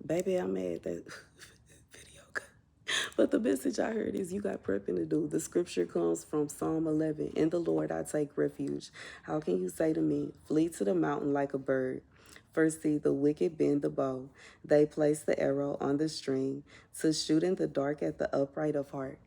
Baby, I'm mad that video. But the message I heard is you got prepping to do. The scripture comes from Psalm 11. In the Lord I take refuge. How can you say to me, flee to the mountain like a bird? First see the wicked bend the bow. They place the arrow on the string to shoot in the dark at the upright of heart.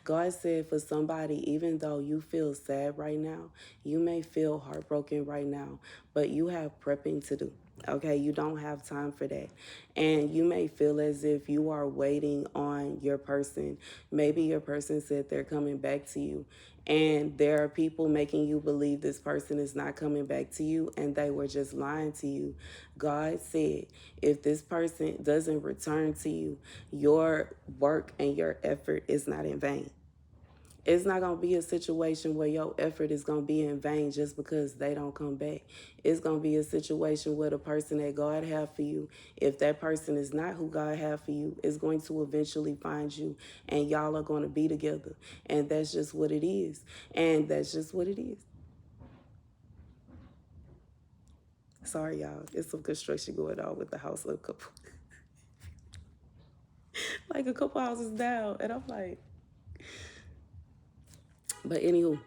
God said for somebody, even though you feel sad right now, you may feel heartbroken right now, but you have prepping to do. Okay, you don't have time for that. And you may feel as if you are waiting on your person. Maybe your person said they're coming back to you. And there are people making you believe this person is not coming back to you and they were just lying to you. God said, if this person doesn't return to you, your work and your effort is not in vain. It's not going to be a situation where your effort is going to be in vain just because they don't come back. It's going to be a situation where the person that God have for you, if that person is not who God have for you, is going to eventually find you and y'all are going to be together. And that's just what it is. And that's just what it is. Sorry, y'all. It's some construction going on with the house a couple, like a couple houses down. And I'm like, but anywho,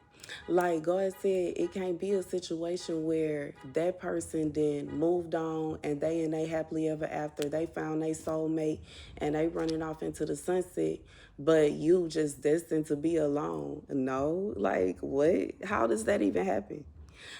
like God said, it can't be a situation where that person then moved on and they happily ever after. They found their soulmate and they running off into the sunset, but you just destined to be alone. No, like what? How does that even happen?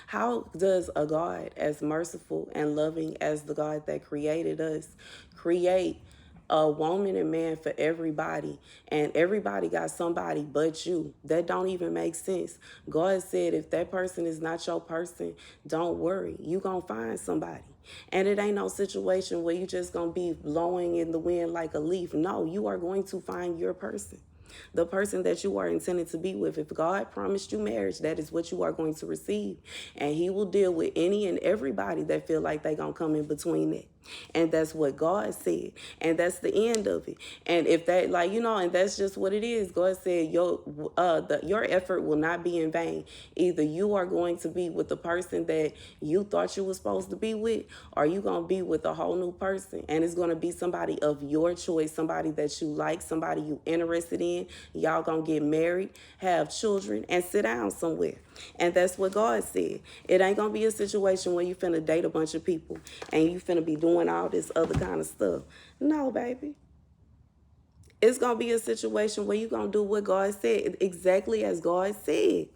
How does a God as merciful and loving as the God that created us create a woman and man for everybody, and everybody got somebody but you? That don't even make sense. God said if that person is not your person, don't worry, you gonna find somebody. And it ain't no situation where you just gonna be blowing in the wind like a leaf. No, you are going to find your person, the person that you are intended to be with. If God promised you marriage, that is what you are going to receive. And he will deal with any and everybody that feel like they gonna come in between that. And that's what God said. And that's the end of it. And if that, like, and that's just what it is. God said your effort will not be in vain. Either you are going to be with the person that you thought you were supposed to be with, or you going to be with a whole new person. And it's going to be somebody of your choice, somebody that you like, somebody you interested in. Y'all going to get married, have children, and sit down somewhere. And that's what God said. It ain't going to be a situation where you finna date a bunch of people and you finna be doing all this other kind of stuff. No, baby. It's going to be a situation where you're going to do what God said, exactly as God said.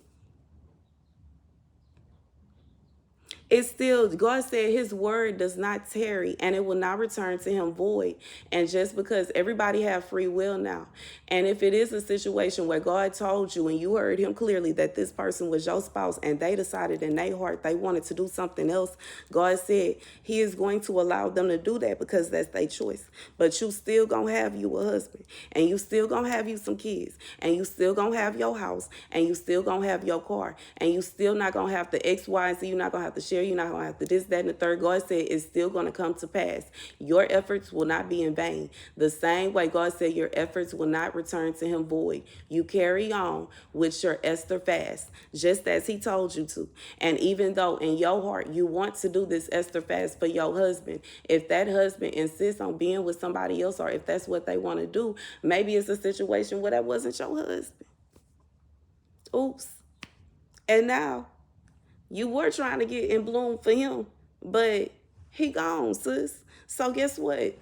It's still, God said his word does not tarry and it will not return to him void. And just because everybody have free will now, and if it is a situation where God told you and you heard him clearly that this person was your spouse and they decided in their heart they wanted to do something else, God said he is going to allow them to do that because that's their choice. But you still gonna have you a husband, and you still gonna have you some kids, and you still gonna have your house, and you still gonna have your car, and you still not gonna have the X, Y, and Z. You're not gonna have to share. You're not going to have to this, that, and the third. God said it's still going to come to pass. Your efforts will not be in vain. The same way God said your efforts will not return to him void. You carry on with your Esther fast, just as he told you to. And even though in your heart you want to do this Esther fast for your husband, if that husband insists on being with somebody else, or if that's what they want to do, maybe it's a situation where that wasn't your husband. Oops. And now, you were trying to get in bloom for him, but he gone, sis. So guess what?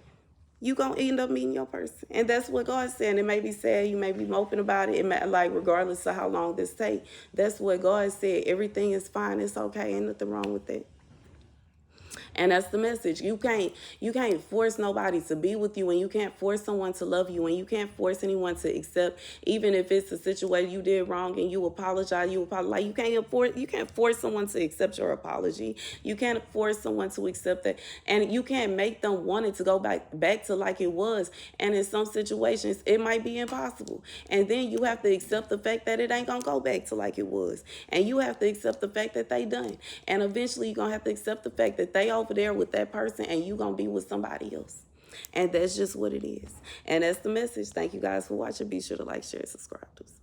You gonna end up meeting your person. And that's what God's saying. It may be sad, you may be moping about it. It may, like, regardless of how long this take, that's what God said. Everything is fine, it's okay, ain't nothing wrong with that. And that's the message. You can't force nobody to be with you, and you can't force someone to love you, and you can't force anyone to accept, even if it's a situation you did wrong and you apologize. Like, you can't force someone to accept your apology. You can't force someone to accept that, and you can't make them want it to go back to like it was. And in some situations, it might be impossible. And then you have to accept the fact that it ain't gonna go back to like it was, and you have to accept the fact that they done. And eventually, you're gonna have to accept the fact that they over there with that person and you gonna be with somebody else. And that's just what it is. And that's the message. Thank you guys for watching. Be sure to like, share, and subscribe to us.